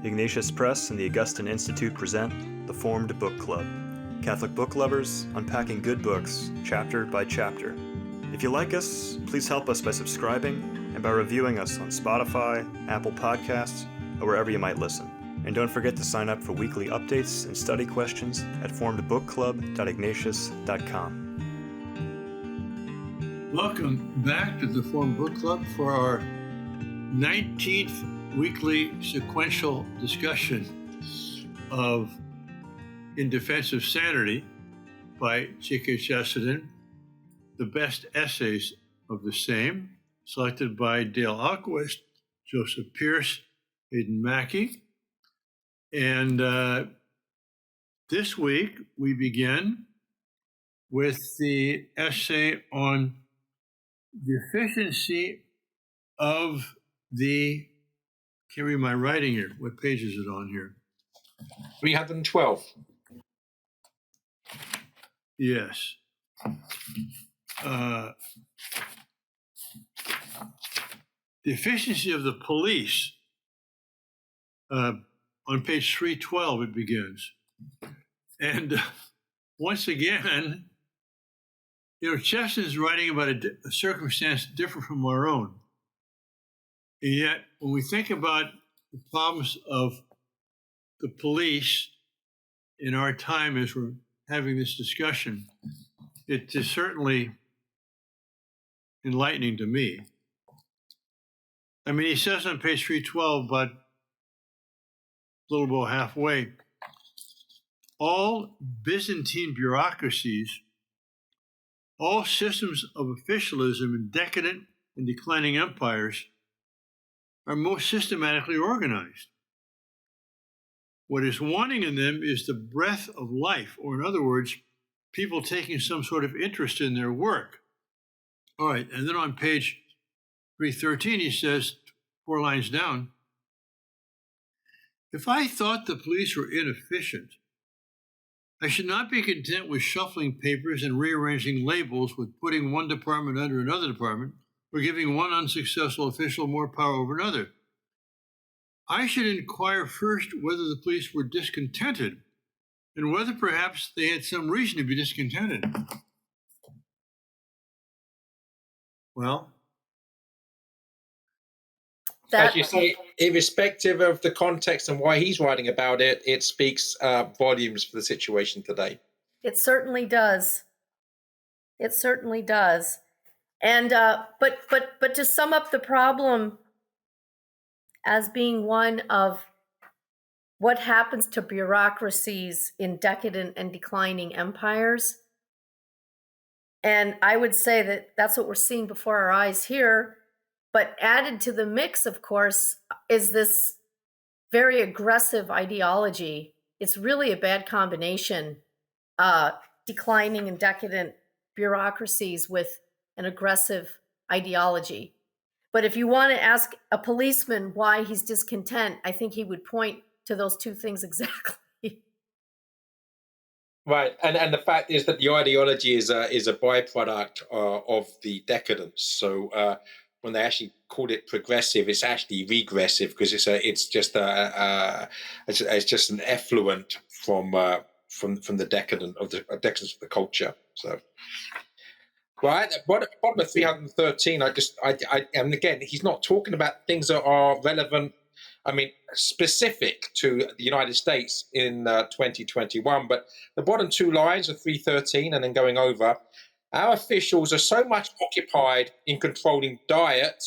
Ignatius Press and the Augustine Institute present The Formed Book Club. Catholic book lovers unpacking good books, chapter by chapter. If you like us, please help us by subscribing and by reviewing us on Spotify, Apple Podcasts, or wherever you might listen. And don't forget to sign up for weekly updates and study questions at formedbookclub.ignatius.com. Welcome back to the Formed Book Club for our 19th weekly sequential discussion of In Defense of Sanity by G.K. Chesterton, the best essays of the same, selected by Dale Alquist, Joseph Pierce, Aidan Mackey. And this week we begin with the essay on the efficiency of the, can't read my writing here. What page is it on here? 312. Yes. The efficiency of the police, on page 312 it begins. And once again, Chesterton's writing about a circumstance different from our own. And yet, when we think about the problems of the police in our time as we're having this discussion, it is certainly enlightening to me. I mean, he says on page 312, but a little about halfway, all Byzantine bureaucracies, all systems of officialism in decadent and declining empires are most systematically organized. What is wanting in them is the breath of life, or in other words, people taking some sort of interest in their work. All right, and then on page 313, he says, 4 lines down, if I thought the police were inefficient, I should not be content with shuffling papers and rearranging labels, with putting one department under another department, or giving one unsuccessful official more power over another. I should inquire first whether the police were discontented, and whether perhaps they had some reason to be discontented. Well, as you say, irrespective of the context and why he's writing about it, it speaks volumes for the situation today. It certainly does. It certainly does. And but to sum up the problem as being one of what happens to bureaucracies in decadent and declining empires, and I would say that that's what we're seeing before our eyes here. But added to the mix, of course, is this very aggressive ideology. It's really a bad combination, declining and decadent bureaucracies with an aggressive ideology. But if you want to ask a policeman why he's discontent, I think he would point to those two things exactly. Right, and the fact is that the ideology is a byproduct of the decadence. So when they actually called it progressive, it's actually regressive, because it's just an effluent from the decadence of the culture. So. Right, bottom of 313, and again, he's not talking about things that are relevant, specific to the United States in 2021, but the bottom 2 lines of 313 and then going over, our officials are so much occupied in controlling diet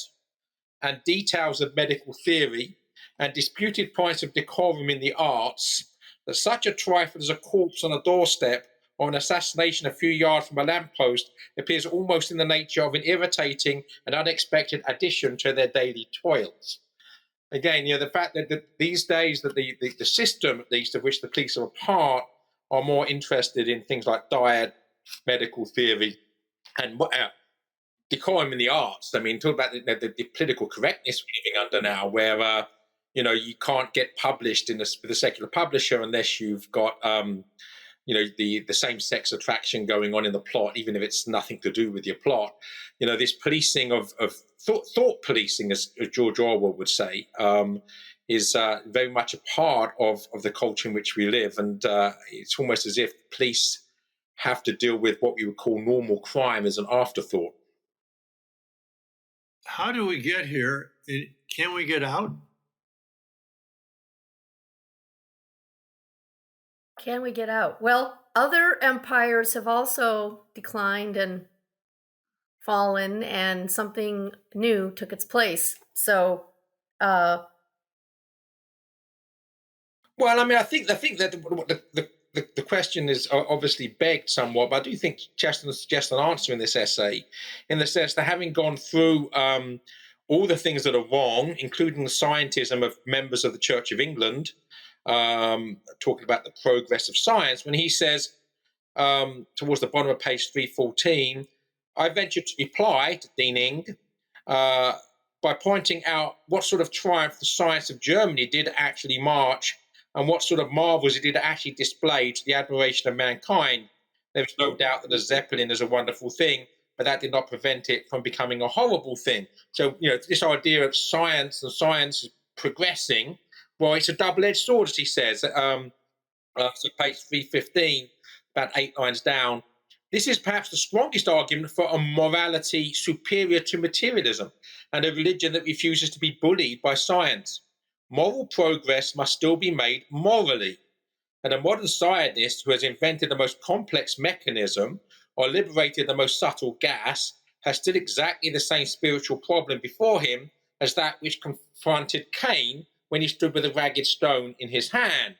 and details of medical theory and disputed points of decorum in the arts that such a trifle as a corpse on a doorstep or an assassination a few yards from a lamppost appears almost in the nature of an irritating and unexpected addition to their daily toils. Again, the fact that these days that the system, at least, of which the police are a part, are more interested in things like diet, medical theory, and decorum in the arts. I mean, talk about the political correctness we're living under now, where you can't get published with a secular publisher unless you've got the same-sex attraction going on in the plot, even if it's nothing to do with your plot. This policing of thought policing, as George Orwell would say, is very much a part of the culture in which we live. And it's almost as if police have to deal with what we would call normal crime as an afterthought. How do we get here? And can we get out? Can we get out? Well, other empires have also declined and fallen, and something new took its place. So, well, I mean, I think that the question is obviously begged somewhat, but I do think Chesterton suggests an answer in this essay, in the sense that having gone through all the things that are wrong, including the scientism of members of the Church of England, talking about the progress of science, when he says towards the bottom of page 314, I venture to reply to Deaning by pointing out what sort of triumph the science of Germany did actually march, and what sort of marvels it did actually display to the admiration of mankind. There's no doubt that a Zeppelin is a wonderful thing, but that did not prevent it from becoming a horrible thing. So, this idea of science and science progressing, well, it's a double-edged sword, as he says. So page 315, about 8 lines down. This is perhaps the strongest argument for a morality superior to materialism, and a religion that refuses to be bullied by science. Moral progress must still be made morally. And a modern scientist who has invented the most complex mechanism or liberated the most subtle gas has still exactly the same spiritual problem before him as that which confronted Cain when he stood with a ragged stone in his hand.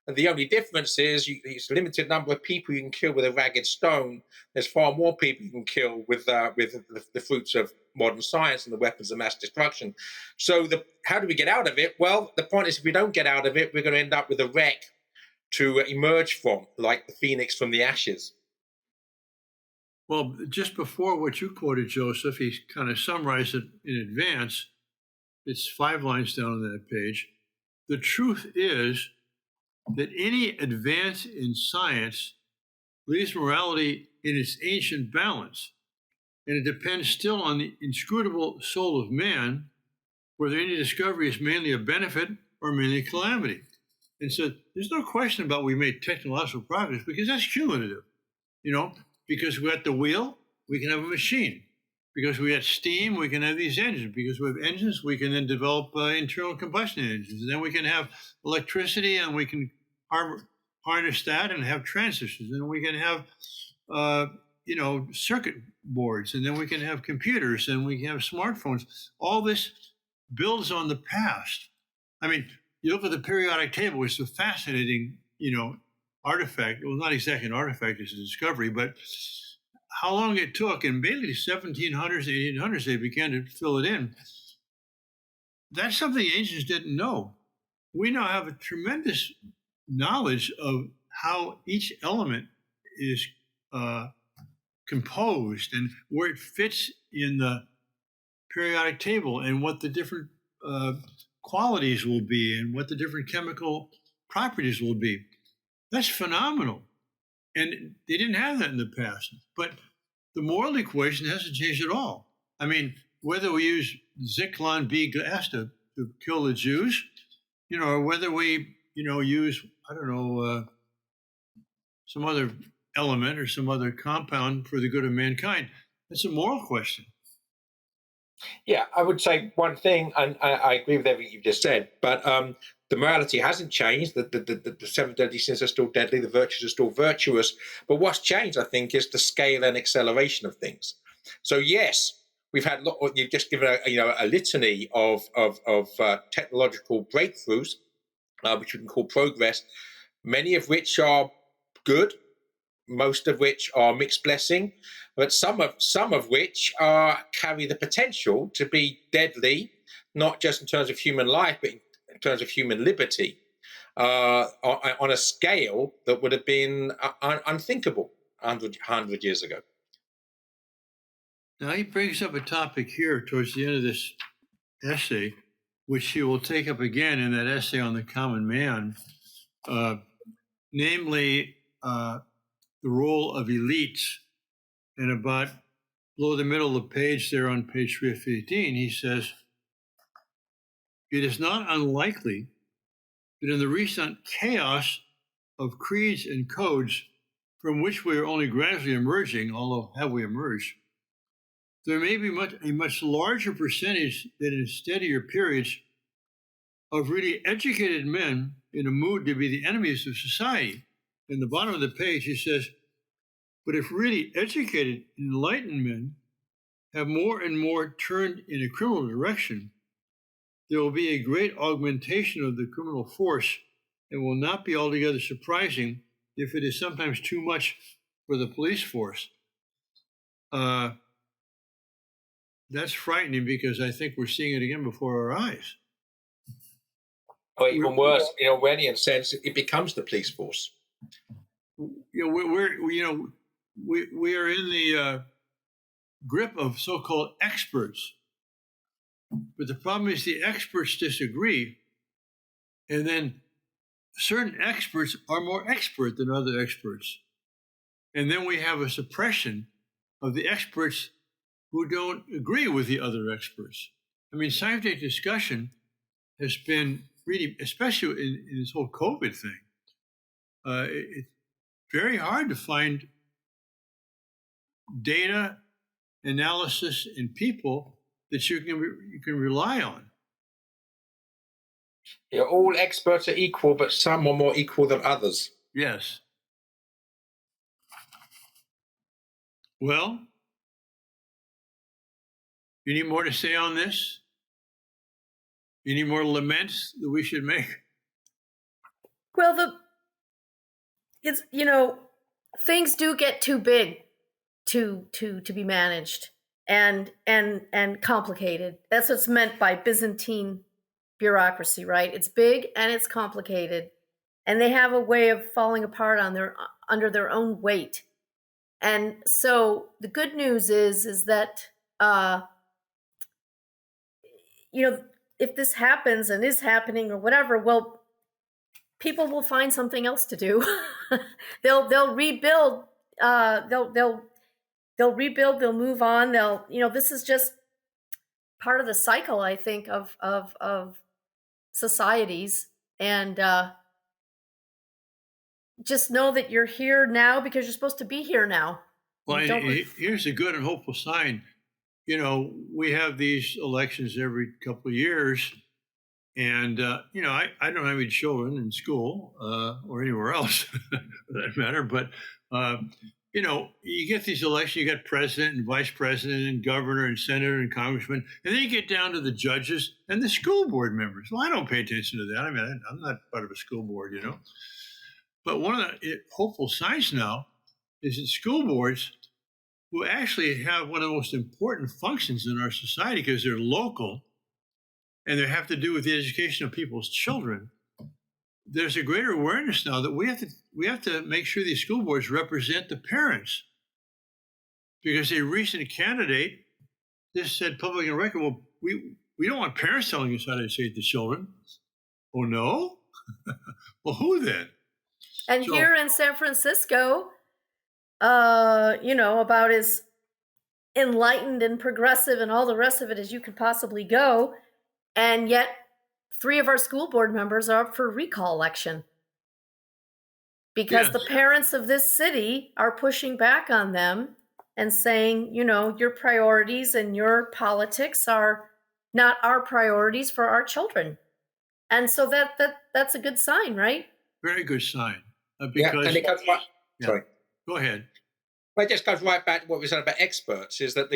And the only difference is it's a limited number of people you can kill with a ragged stone. There's far more people you can kill with the fruits of modern science and the weapons of mass destruction. So how do we get out of it? Well, the point is, if we don't get out of it, we're going to end up with a wreck to emerge from, like the phoenix from the ashes. Well, just before what you quoted, Joseph, he kind of summarized it in advance. It's 5 lines down on that page. The truth is that any advance in science leaves morality in its ancient balance, and it depends still on the inscrutable soul of man, whether any discovery is mainly a benefit or mainly a calamity. And so there's no question about we made technological progress, because that's cumulative. Because we had the wheel, we can have a machine. Because we had steam, we can have these engines. Because we have engines, we can then develop internal combustion engines. And then we can have electricity, and we can harness that and have transistors. And we can have, circuit boards. And then we can have computers, and we can have smartphones. All this builds on the past. I mean, you look at the periodic table, which is a fascinating, artifact. Well, not exactly an artifact, it's a discovery, but how long it took, and mainly the 1700s, 1800s, they began to fill it in. That's something ancients didn't know. We now have a tremendous knowledge of how each element is composed and where it fits in the periodic table, and what the different qualities will be, and what the different chemical properties will be. That's phenomenal. And they didn't have that in the past. But the moral equation hasn't changed at all. I mean, whether we use Zyklon B gas to kill the Jews, or whether we, use, some other element or some other compound for the good of mankind, that's a moral question. Yeah, I would say one thing, and I agree with everything you've just said, but the morality hasn't changed. The 7 deadly sins are still deadly. The virtues are still virtuous. But what's changed, I think, is the scale and acceleration of things. So yes, we've had you've just given a litany of technological breakthroughs, which we can call progress. Many of which are good, most of which are mixed blessing, but some of which carry the potential to be deadly, not just in terms of human life, but in terms of human liberty, on a scale that would have been unthinkable 100 years ago. Now he brings up a topic here towards the end of this essay, which he will take up again in that essay on the common man, namely the role of elites. And about below the middle of the page there on page 315, he says, it is not unlikely that in the recent chaos of creeds and codes from which we are only gradually emerging, although have we emerged, there may be a much larger percentage than in steadier periods of really educated men in a mood to be the enemies of society. In the bottom of the page, he says, but if really educated, enlightened men have more and more turned in a criminal direction, there will be a great augmentation of the criminal force and will not be altogether surprising if it is sometimes too much for the police force. That's frightening because I think we're seeing it again before our eyes. Or even worse, in a Orwellian sense, it becomes the police force. We are in the grip of so-called experts, but the problem is the experts disagree, and then certain experts are more expert than other experts, and then we have a suppression of the experts who don't agree with the other experts. I mean, scientific discussion has been really, especially in this whole COVID thing, it's very hard to find data analysis in people that you can rely on. Yeah, all experts are equal, but some are more equal than others. Yes. Well, any more to say on this? Any more laments that we should make? Well, things do get too big to be managed and complicated. That's what's meant by Byzantine bureaucracy, right? It's big and it's complicated, and they have a way of falling apart under their own weight. And so the good news is that if this happens and is happening or whatever, well, people will find something else to do. they'll rebuild. They'll rebuild. They'll move on. This is just part of the cycle, I think, of societies. And just know that you're here now because you're supposed to be here now. Well, here's a good and hopeful sign. We have these elections every couple of years, and I don't have any children in school or anywhere else for that matter, but you get these elections, you got president and vice president and governor and senator and congressman, and then you get down to the judges and the school board members. Well, I don't pay attention to that. I mean, I'm not part of a school board, But one of the hopeful signs now is that school boards, who actually have one of the most important functions in our society because they're local and they have to do with the education of people's children, there's a greater awareness now that we have to make sure these school boards represent the parents. Because a recent candidate just said public and record, well, we don't want parents telling us how to educate the children. Oh, no? Well, who then? And here in San Francisco, about as enlightened and progressive and all the rest of it as you can possibly go. And yet 3 of our school board members are up for recall election because the parents of this city are pushing back on them and saying, your priorities and your politics are not our priorities for our children. And so that's a good sign, right? Very good sign. Because and it goes right. Sorry. Go ahead. Well, it just goes right back to what we said about experts. Is that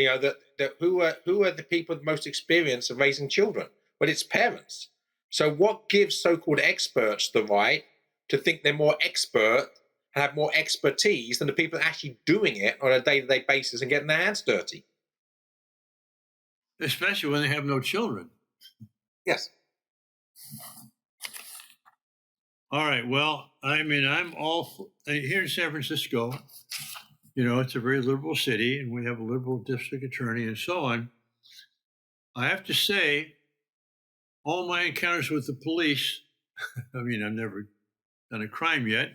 who are the people with most experience of raising children? Well, it's parents. So, what gives so-called experts the right to think they're more expert and have more expertise than the people actually doing it on a day-to-day basis and getting their hands dirty? Especially when they have no children. Yes. All right. Well, I mean, I'm all here in San Francisco. It's a very liberal city, and we have a liberal district attorney and so on. I have to say, all my encounters with the police, I mean, I've never done a crime yet,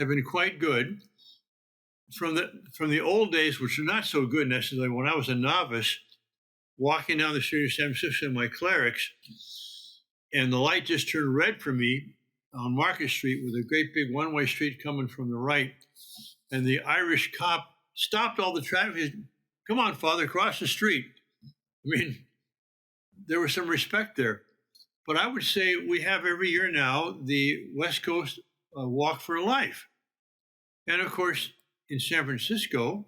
have been quite good. From the old days, which are not so good necessarily, when I was a novice, walking down the street of San Francisco in my clerics, and the light just turned red for me on Market Street with a great big one-way street coming from the right, and the Irish cop stopped all the traffic. He said, "Come on, Father, cross the street." I mean, there was some respect there. But I would say we have every year now the West Coast Walk for Life. And of course, in San Francisco,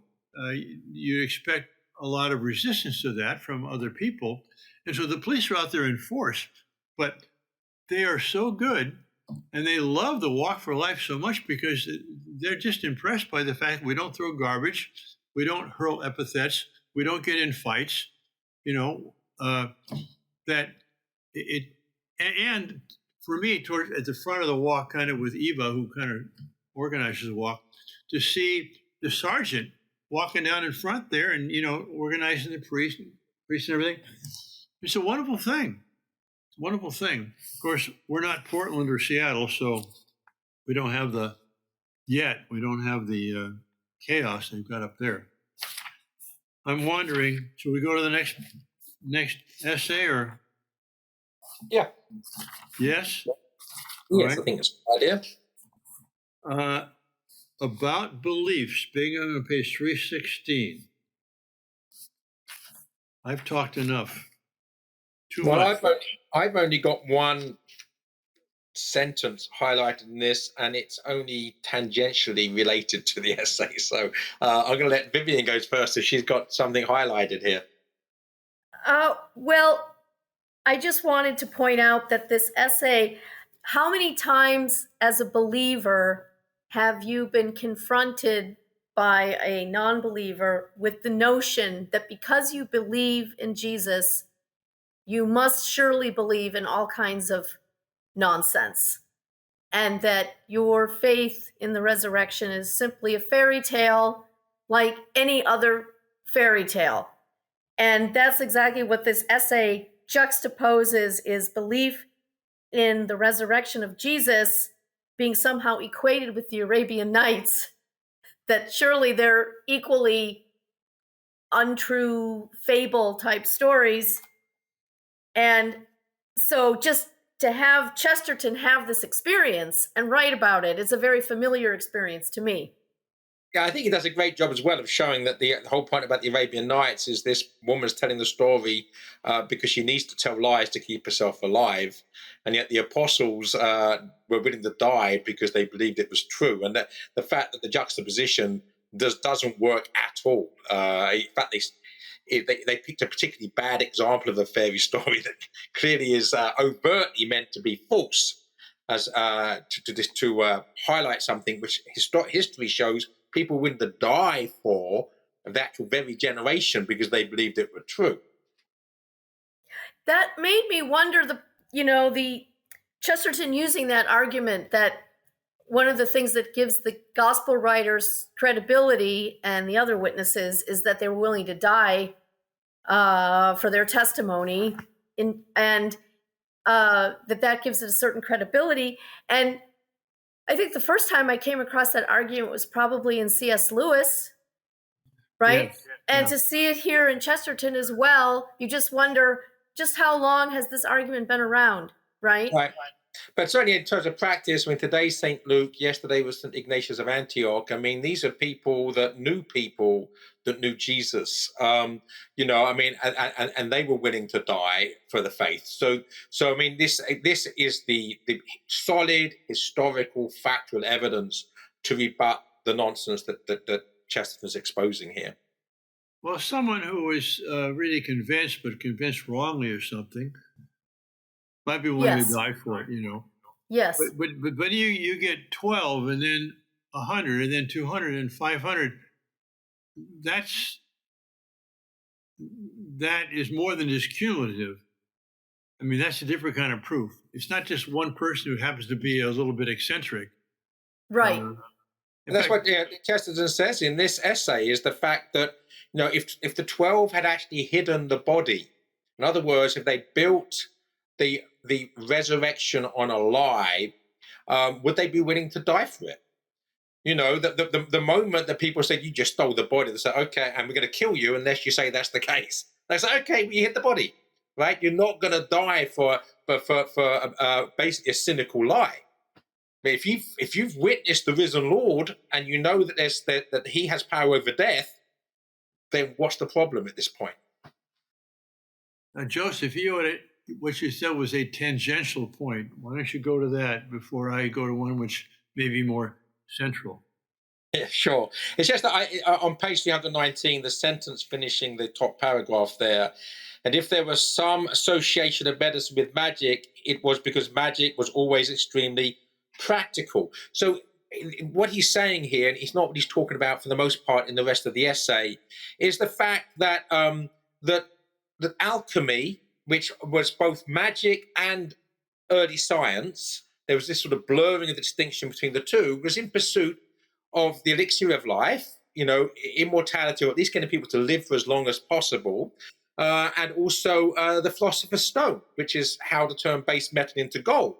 you expect a lot of resistance to that from other people. And so the police are out there in force, but they are so good and they love the Walk for Life so much because they're just impressed by the fact we don't throw garbage, we don't hurl epithets, we don't get in fights, that it, and for me, at the front of the walk, kind of with Eva, who kind of organizes the walk, to see the sergeant walking down in front there and, organizing the priest and everything. It's a wonderful thing. It's a wonderful thing. Of course, we're not Portland or Seattle, so we don't have the chaos they've got up there. I'm wondering, should we go to the next essay or? Yeah. Yes? Yes, right. I think it's a good idea. About beliefs, being on page 316. I've talked enough. Too much. I've only got one sentence highlighted in this, and it's only tangentially related to the essay. So I'm going to let Vivian go first if she's got something highlighted here. Well, I just wanted to point out that this essay, how many times as a believer have you been confronted by a non-believer with the notion that because you believe in Jesus, you must surely believe in all kinds of nonsense, and that your faith in the resurrection is simply a fairy tale like any other fairy tale. And that's exactly what this essay juxtaposes, is belief in the resurrection of Jesus being somehow equated with the Arabian Nights, that surely they're equally untrue fable type stories. And so just to have Chesterton have this experience and write about it is a very familiar experience to me. Yeah, I think he does a great job as well of showing that the whole point about the Arabian Nights is this woman's telling the story because she needs to tell lies to keep herself alive. And yet the apostles were willing to die because they believed it was true. And that the fact that the juxtaposition doesn't work at all. In fact, they picked a particularly bad example of a fairy story that clearly is overtly meant to be false, as to highlight something which history shows people willing to die for the actual very generation because they believed it were true. That made me wonder the Chesterton using that argument that one of the things that gives the gospel writers credibility and the other witnesses is that they were willing to die for their testimony, and that gives it a certain credibility. And I think the first time I came across that argument was probably in C.S. Lewis, right? Yes. And to see it here in Chesterton as well, you just wonder just how long has this argument been around, right? Right. But certainly in terms of practice, today's St. Luke, yesterday was St. Ignatius of Antioch. These are people that knew Jesus, and they were willing to die for the faith. So this is the solid historical factual evidence to rebut the nonsense that Chesterton is exposing here. Well, someone who is really convinced, but convinced wrongly or something, might be willing to die for it, Yes. But you get 12 and then 100 and then 200 and 500. That is more than just cumulative. That's a different kind of proof. It's not just one person who happens to be a little bit eccentric. Right. That's what Chesterton says in this essay, is the fact that, if the 12 had actually hidden the body, in other words, if they built the resurrection on a lie, would they be willing to die for it? You know, the moment that people said you just stole the body, they said, okay, and we're going to kill you unless you say that's the case. They said, okay, well, you hit the body, right? You're not going to die for basically a cynical lie. But if you've witnessed the risen Lord and you know that that He has power over death, then what's the problem at this point? Joseph, what you said was a tangential point. Why don't you go to that before I go to one which may be more central? Yeah, sure. It's just that on page 319, the sentence finishing the top paragraph there, and if there was some association of medicine with magic, it was because magic was always extremely practical. So what he's saying here, and it's not what he's talking about for the most part in the rest of the essay, is the fact that that alchemy, which was both magic and early science, there was this sort of blurring of the distinction between the two, was in pursuit of the elixir of life, you know, immortality, or at least getting people to live for as long as possible, and also the philosopher's stone, which is how to turn base metal into gold.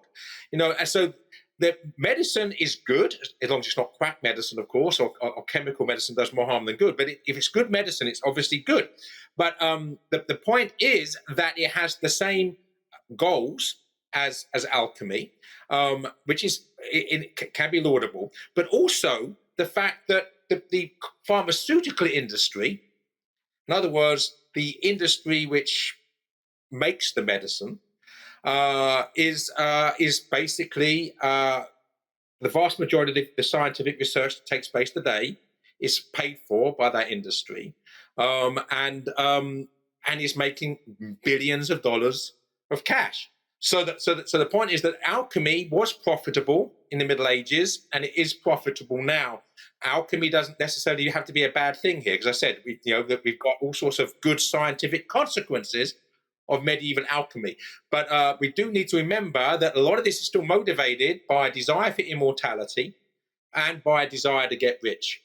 You know, and so the medicine is good, as long as it's not quack medicine, of course, or chemical medicine does more harm than good. But if it's good medicine, it's obviously good. But the point is that it has the same goals as alchemy, which is it can be laudable, but also the fact that the pharmaceutical industry, in other words, the industry which makes the medicine, is basically the vast majority of the scientific research that takes place today is paid for by that industry, and is making billions of dollars of cash. So the point is that alchemy was profitable in the Middle Ages, and it is profitable now. Alchemy doesn't necessarily have to be a bad thing here, because I said we've got all sorts of good scientific consequences of medieval alchemy. But we do need to remember that a lot of this is still motivated by a desire for immortality and by a desire to get rich.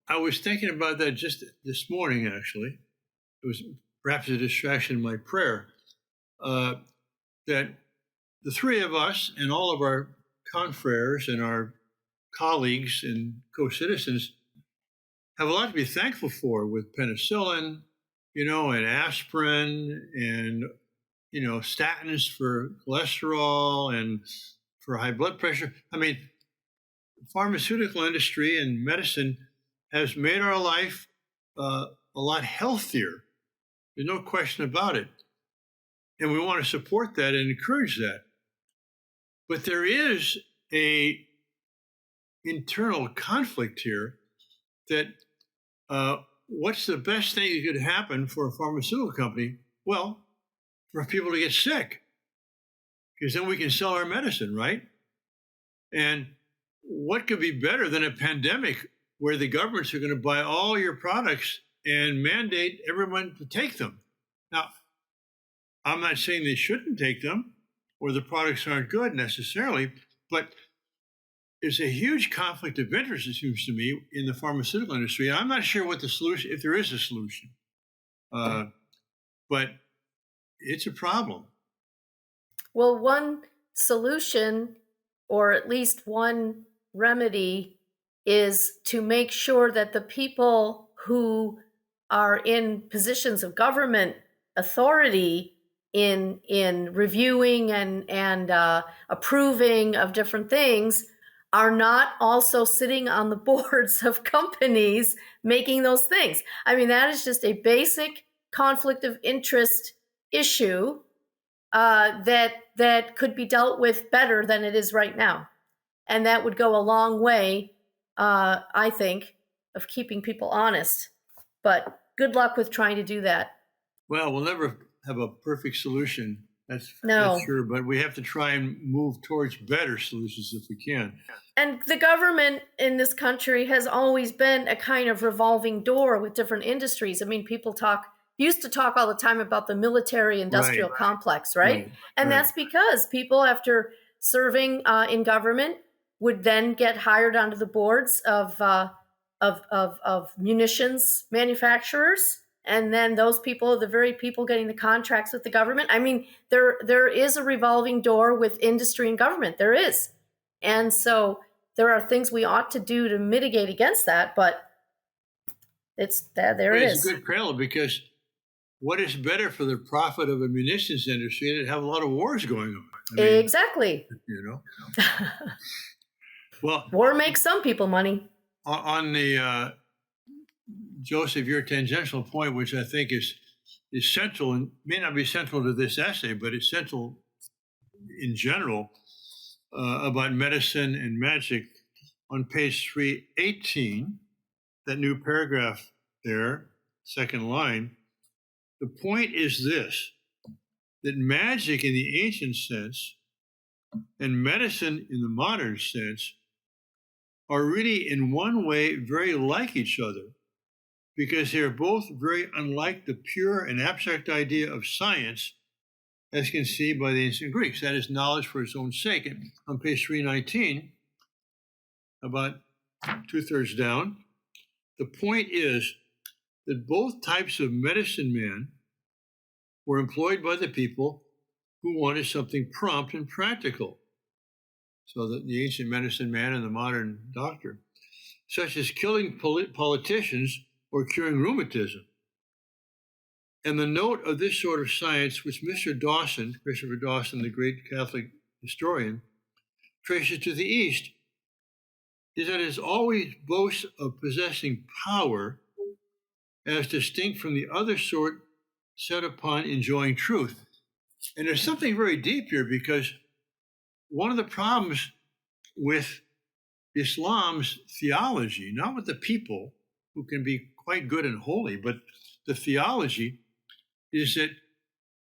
I was thinking about that just this morning, actually. It was perhaps a distraction in my prayer, that the three of us and all of our confreres and our colleagues and co-citizens have a lot to be thankful for with penicillin, and aspirin, and statins for cholesterol and for high blood pressure. I mean, the pharmaceutical industry and medicine has made our life a lot healthier. There's no question about it. And we want to support that and encourage that. But there is a internal conflict here that what's the best thing that could happen for a pharmaceutical company? Well, for people to get sick, because then we can sell our medicine, right? And what could be better than a pandemic where the governments are going to buy all your products and mandate everyone to take them? Now, I'm not saying they shouldn't take them or the products aren't good necessarily, but there's a huge conflict of interest, it seems to me, in the pharmaceutical industry. And I'm not sure what the solution, if there is a solution, but it's a problem. Well, one solution, or at least one remedy, is to make sure that the people who are in positions of government authority in reviewing and approving of different things are not also sitting on the boards of companies making those things. I mean, that is just a basic conflict of interest issue that could be dealt with better than it is right now. And that would go a long way, I think, of keeping people honest. But good luck with trying to do that. Well, we'll never have a perfect solution. That's sure. But we have to try and move towards better solutions if we can. And the government in this country has always been a kind of revolving door with different industries. I mean, people used to talk all the time about the military industrial complex, right? And that's because people, after serving in government, would then get hired onto the boards of munitions manufacturers. And then those people are the very people getting the contracts with the government. I mean, there is a revolving door with industry and government. There is. And so there are things we ought to do to mitigate against that, but it's there it It's is. a good parallel, because what is better for the profit of a munitions industry that have a lot of wars going on? Exactly. Well, war makes some people money. On the Joseph, your tangential point, which I think is central, and may not be central to this essay, but it's central in general, about medicine and magic. On page 318, that new paragraph there, second line, the point is this, that magic in the ancient sense and medicine in the modern sense are really in one way very like each other, because they're both very unlike the pure and abstract idea of science as conceived by the ancient Greeks, that is, knowledge for its own sake. And on page 319, about 2/3 down, the point is that both types of medicine men were employed by the people who wanted something prompt and practical. So that the ancient medicine man and the modern doctor, such as killing politicians or curing rheumatism. And the note of this sort of science, which Mr. Dawson, Christopher Dawson, the great Catholic historian, traces to the East, is that it always boasts of possessing power as distinct from the other sort set upon enjoying truth. And there's something very deep here, because one of the problems with Islam's theology, not with the people who can be quite good and holy, but the theology, is that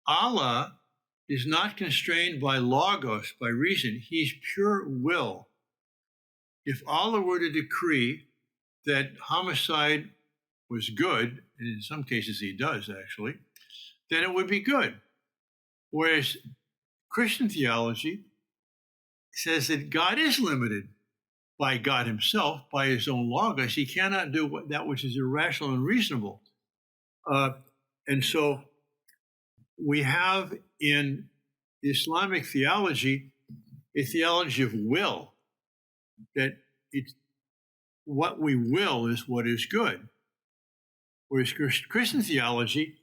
Allah is not constrained by logos, by reason. He's pure will. If Allah were to decree that homicide was good, and in some cases he does actually, then it would be good. Whereas Christian theology says that God is limited by God himself, by his own logos. He cannot do that which is irrational and reasonable. And so we have in Islamic theology a theology of will, that it's what we will is what is good. Whereas Christian theology,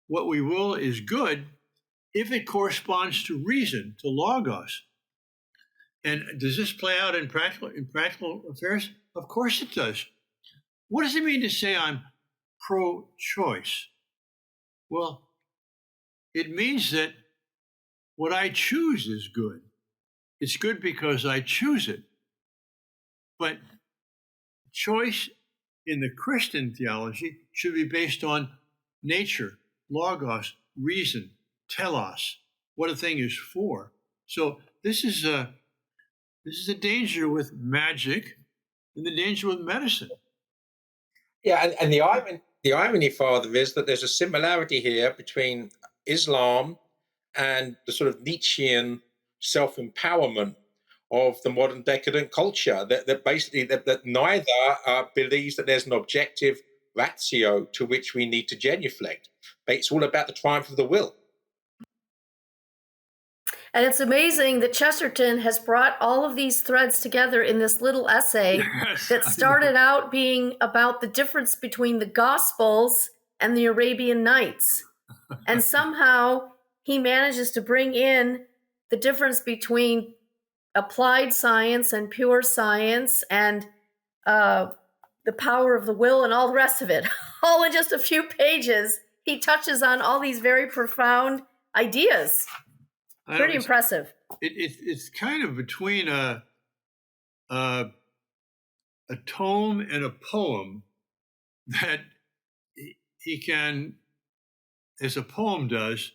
what we will is good if it corresponds to reason, to logos. And does this play out in practical affairs? Of course it does. What does it mean to say I'm pro-choice? Well, it means that what I choose is good. It's good because I choose it. But choice in the Christian theology should be based on nature, logos, reason, telos, what a thing is for. So this is a danger with magic and the danger with medicine. Yeah, and the irony, Father, is that there's a similarity here between Islam and the sort of Nietzschean self-empowerment of the modern decadent culture. That basically that neither believes that there's an objective ratio to which we need to genuflect. But it's all about the triumph of the will. And it's amazing that Chesterton has brought all of these threads together in this little essay that started out being about the difference between the Gospels and the Arabian Nights. And somehow he manages to bring in the difference between applied science and pure science and the power of the will and all the rest of it. All in just a few pages, he touches on all these very profound ideas. Pretty impressive. It's kind of between a tome and a poem that he can, as a poem does,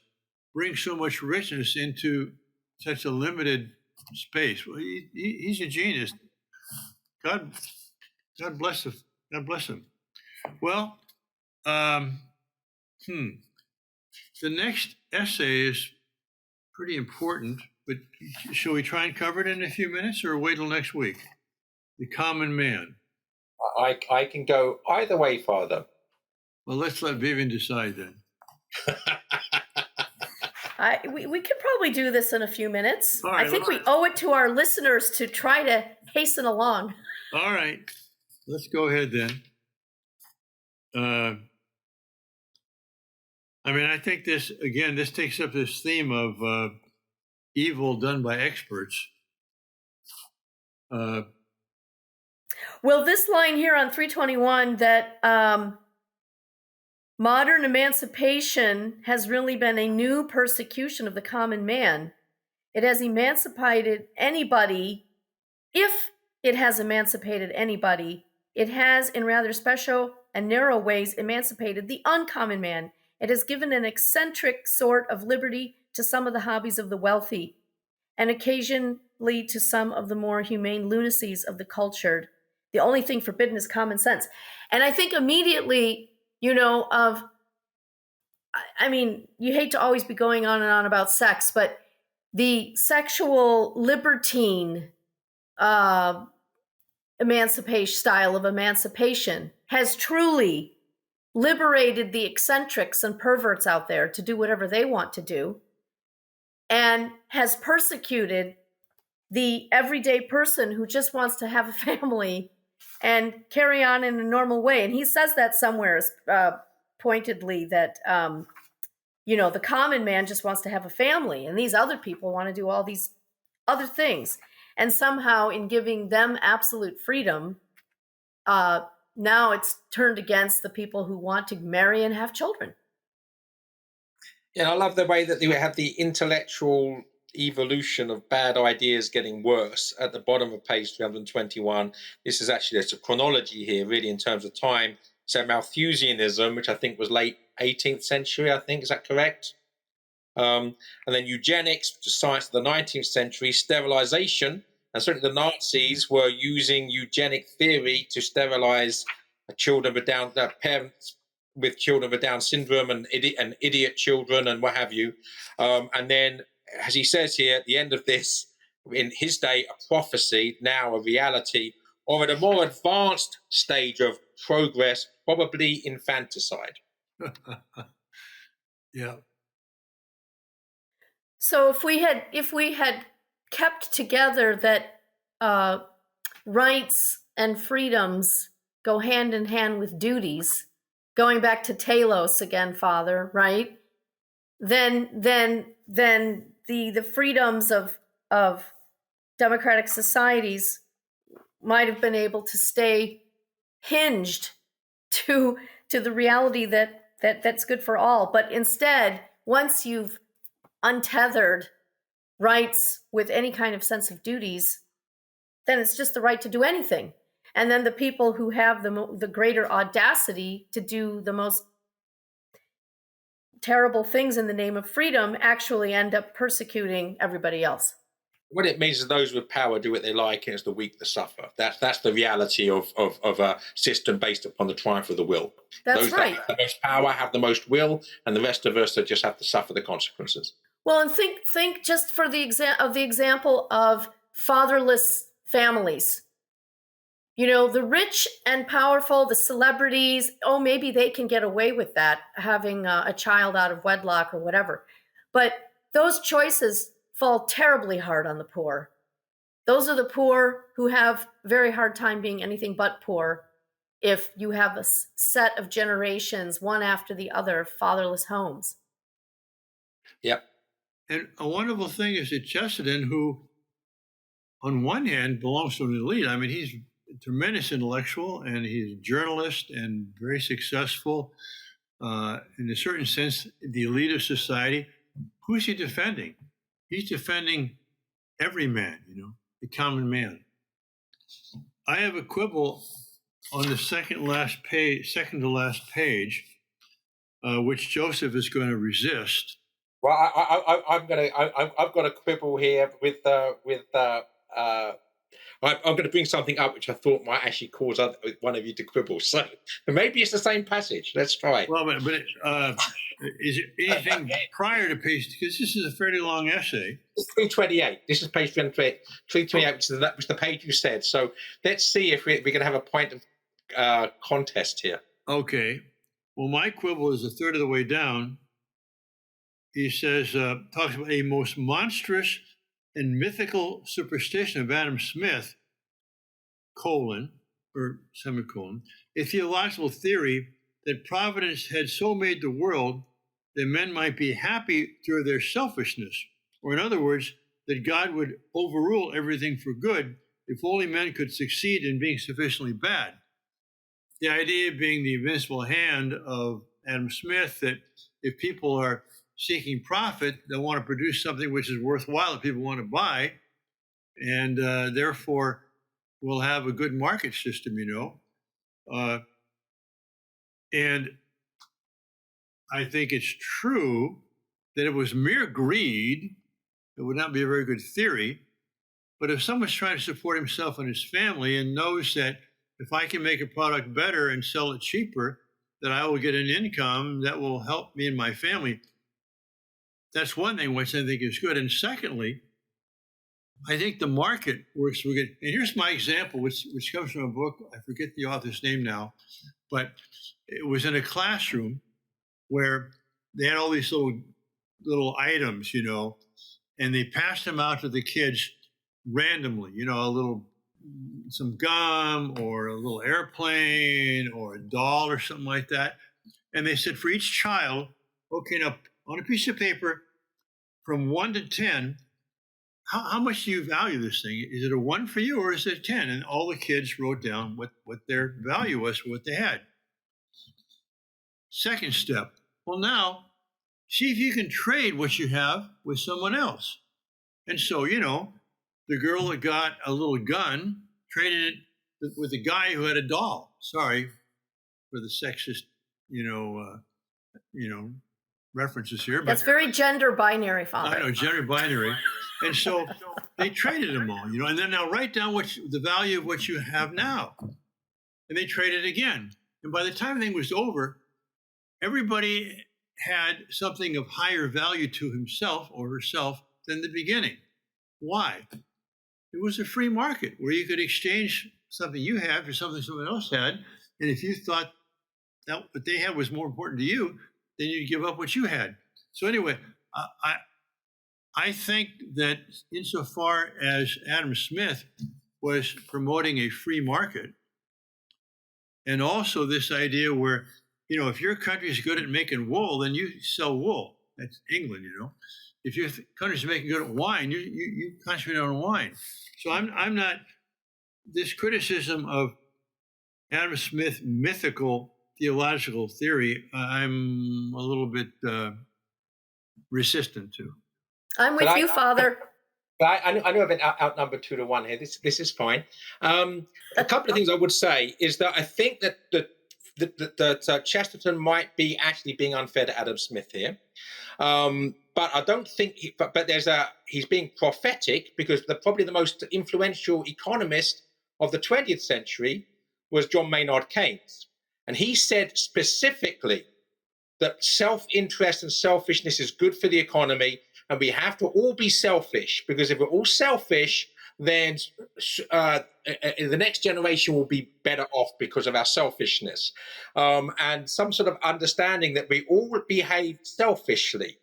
bring so much richness into such a limited space. Well, he's a genius. God bless him. God bless him. Well, the next essay is pretty important, but shall we try and cover it in a few minutes or wait till next week? The common man. I can go either way, Father. Well, let's let Vivian decide then. We could probably do this in a few minutes. All right, I think we owe it to our listeners to try to hasten along. All right, let's go ahead then. I think this takes up this theme of evil done by experts. Well, this line here on 321 that modern emancipation has really been a new persecution of the common man. It has emancipated anybody. If it has emancipated anybody, it has, in rather special and narrow ways, emancipated the uncommon man. It has given an eccentric sort of liberty to some of the hobbies of the wealthy, and occasionally to some of the more humane lunacies of the cultured. The only thing forbidden is common sense. And I think immediately, you hate to always be going on and on about sex, but the sexual libertine emancipation style of emancipation has truly liberated the eccentrics and perverts out there to do whatever they want to do, and has persecuted the everyday person who just wants to have a family and carry on in a normal way. And he says that somewhere pointedly that, the common man just wants to have a family, and these other people want to do all these other things. And somehow in giving them absolute freedom, now it's turned against the people who want to marry and have children. Yeah, I love the way that you have the intellectual evolution of bad ideas getting worse at the bottom of page 321. This is actually, there's a chronology here, really, in terms of time. So Malthusianism, which I think was late 18th century, I think, is that correct? And then eugenics, which is science of the 19th century, sterilization, and certainly the Nazis were using eugenic theory to sterilize children with parents with children with Down syndrome and idiot children and what have you. And then, as he says here, at the end of this, in his day, a prophecy, now a reality, or at a more advanced stage of progress, probably infanticide. Yeah. So if we had kept together that rights and freedoms go hand in hand with duties, going back to telos again, Father, right? Then the freedoms of democratic societies might have been able to stay hinged to the reality that's good for all. But instead, once you've untethered rights with any kind of sense of duties, then it's just the right to do anything. And then the people who have the greater audacity to do the most terrible things in the name of freedom actually end up persecuting everybody else. What it means is those with power do what they like, and it's the weak that suffer. That's the reality of a system based upon the triumph of the will. That's those right. That have the most power have the most will, and the rest of us that just have to suffer the consequences. Well, and think just for the example of fatherless families. The rich and powerful, the celebrities, maybe they can get away with that, having a child out of wedlock or whatever. But those choices fall terribly hard on the poor. Those are the poor who have a very hard time being anything but poor if you have a set of generations, one after the other, fatherless homes. Yep. And a wonderful thing is that Chesterton, who on one hand belongs to an elite, he's a tremendous intellectual and he's a journalist and very successful, in a certain sense, the elite of society. Who's he defending? He's defending every man, the common man. I have a quibble on the second to last page, which Joseph is going to resist. Well, I've got a quibble here with I'm going to bring something up which I thought might actually cause one of you to quibble. So maybe it's the same passage. Let's try it. Well, but is it anything prior to page? Because this is a fairly long essay. 328. This is page 328, which is the page you said. So let's see if we're going to have a point of contest here. Okay. Well, my quibble is a third of the way down. he says, talks about a most monstrous and mythical superstition of Adam Smith, colon, or semicolon, a theological theory that providence had so made the world that men might be happy through their selfishness, or in other words, that God would overrule everything for good if only men could succeed in being sufficiently bad. The idea being the invincible hand of Adam Smith, that if people are seeking profit, they want to produce something which is worthwhile that people want to buy, and therefore we'll have a good market system, and I think it's true that it was mere greed. It would not be a very good theory. But if someone's trying to support himself and his family and knows that if I can make a product better and sell it cheaper, that I will get an income that will help me and my family, that's one thing which I think is good. And secondly, I think the market works for good. And here's my example, which comes from a book. I forget the author's name now, but it was in a classroom where they had all these little items, and they passed them out to the kids randomly, some gum or a little airplane or a doll or something like that. And they said for each child, okay, now on a piece of paper from 1 to 10, how much do you value this thing? Is it a 1 for you or is it a 10? And all the kids wrote down what their value was for what they had. Second step, well, now see if you can trade what you have with someone else. And so, the girl that got a little gun traded it with the guy who had a doll. Sorry for the sexist, references here. But that's very gender binary, Father. I know, gender binary. And so they traded them all, and then now write down the value of what you have now. And they traded again. And by the time the thing was over, everybody had something of higher value to himself or herself than the beginning. Why? It was a free market where you could exchange something you had for something someone else had. And if you thought that what they had was more important to you, then you'd give up what you had. So anyway, I think that insofar as Adam Smith was promoting a free market, and also this idea where, if your country is good at making wool, then you sell wool. That's England, If your country's making good at wine, you concentrate on wine. So I'm not, this criticism of Adam Smith mythical theological theory, I'm a little bit resistant to. I'm with you, Father. I know I've been outnumbered 2-1 here. This is fine. A couple of things I would say is that I think that Chesterton might be actually being unfair to Adam Smith here. But I don't think, but he's being prophetic because probably the most influential economist of the 20th century was John Maynard Keynes. And he said specifically that self-interest and selfishness is good for the economy, and we have to all be selfish, because if we're all selfish, then the next generation will be better off because of our selfishness. And some sort of understanding that we all behave selfishly,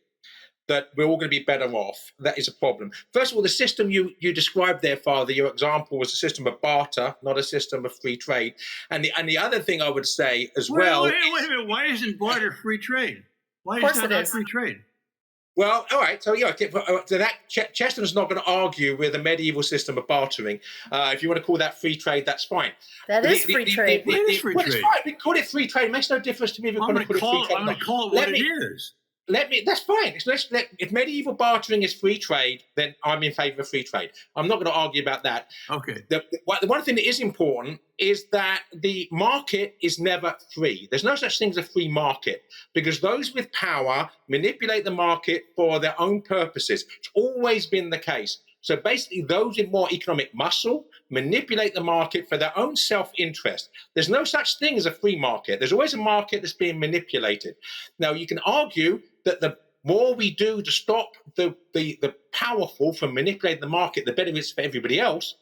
that we're all going to be better off. That is a problem. First of all, the system you described there, Father, your example was a system of barter, not a system of free trade. And the other thing I would say as Wait a minute. Why isn't barter free trade? Why is that not free trade? Well, all right. So Chesterton's not going to argue with a medieval system of bartering. If you want to call that free trade, that's fine. That is free trade. It is free trade. It's fine. We call it free trade. It makes no difference to me if we're going to call it free trade. I'm going to call it what it is. That's fine. If medieval bartering is free trade, then I'm in favor of free trade. I'm not going to argue about that. Okay. The one thing that is important is that the market is never free. There's no such thing as a free market, because those with power manipulate the market for their own purposes. It's always been the case. So basically, those with more economic muscle manipulate the market for their own self-interest. There's no such thing as a free market. There's always a market that's being manipulated. Now, you can argue that the more we do to stop the powerful from manipulating the market, the better it is for everybody else.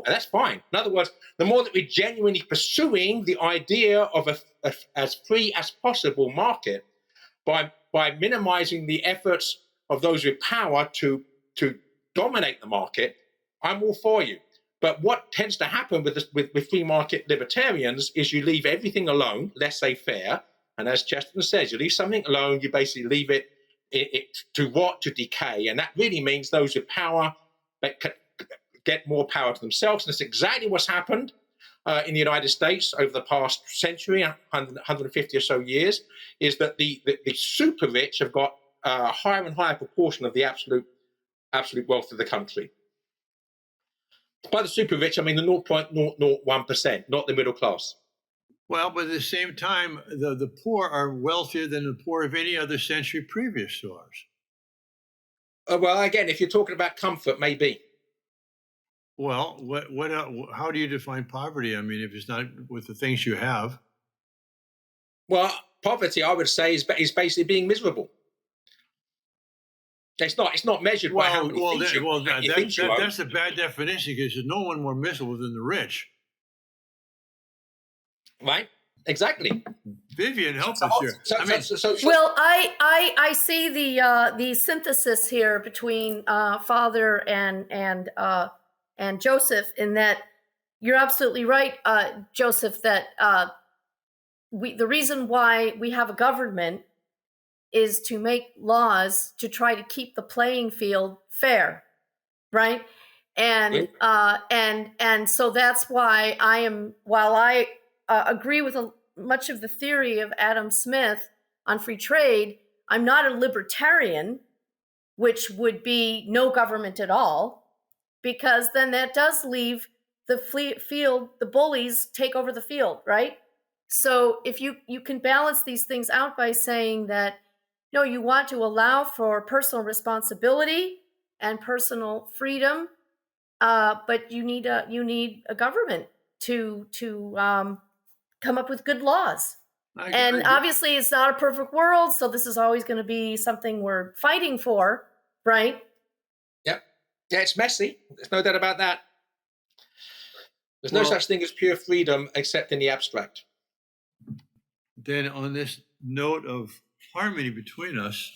That's fine. In other words, the more that we're genuinely pursuing the idea of as free as possible market. by minimizing the efforts of those with power to dominate the market, I'm all for you. But what tends to happen with free market libertarians is you leave everything alone, laissez-faire, and as Chesterton says, you leave something alone, you basically leave it to rot, to decay, and that really means those with power get more power to themselves. And that's exactly what's happened in the United States over the past century, 150 or so years, is that the super rich have got a higher and higher proportion of the absolute wealth of the country. By the super rich, I mean the 0.001%, not the middle class. Well, but at the same time, the poor are wealthier than the poor of any other century previous to ours. Well, again, if you're talking about comfort, maybe. Well, how do you define poverty? I mean, if it's not with the things you have. Well, poverty, I would say, is basically being miserable. It's not measured by how many things you own. That's a bad definition, because there's no one more miserable than the rich. Right? Exactly. Vivian, help us here. Well, I see the synthesis here between Father and Joseph, in that you're absolutely right, Joseph, that the reason why we have a government is to make laws to try to keep the playing field fair, right? And so that's why while I agree with much of the theory of Adam Smith on free trade, I'm not a libertarian, which would be no government at all, because then that does leave the field, the bullies take over the field, right? So if you can balance these things out by saying that, no, you want to allow for personal responsibility and personal freedom, but you need a government to come up with good laws. And obviously, it's not a perfect world, so this is always going to be something we're fighting for, right? Yep. Yeah, it's messy. There's no doubt about that. There's no such thing as pure freedom except in the abstract. Then on this note of harmony between us,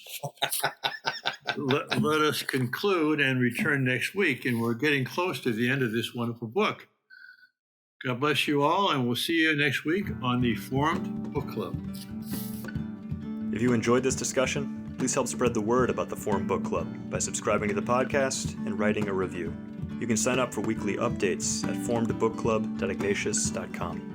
let us conclude and return next week. And we're getting close to the end of this wonderful book. God bless you all, and we'll see you next week on the Formed Book Club. If you enjoyed this discussion, please help spread the word about the Formed Book Club by subscribing to the podcast and writing a review. You can sign up for weekly updates at formedbookclub.ignatius.com.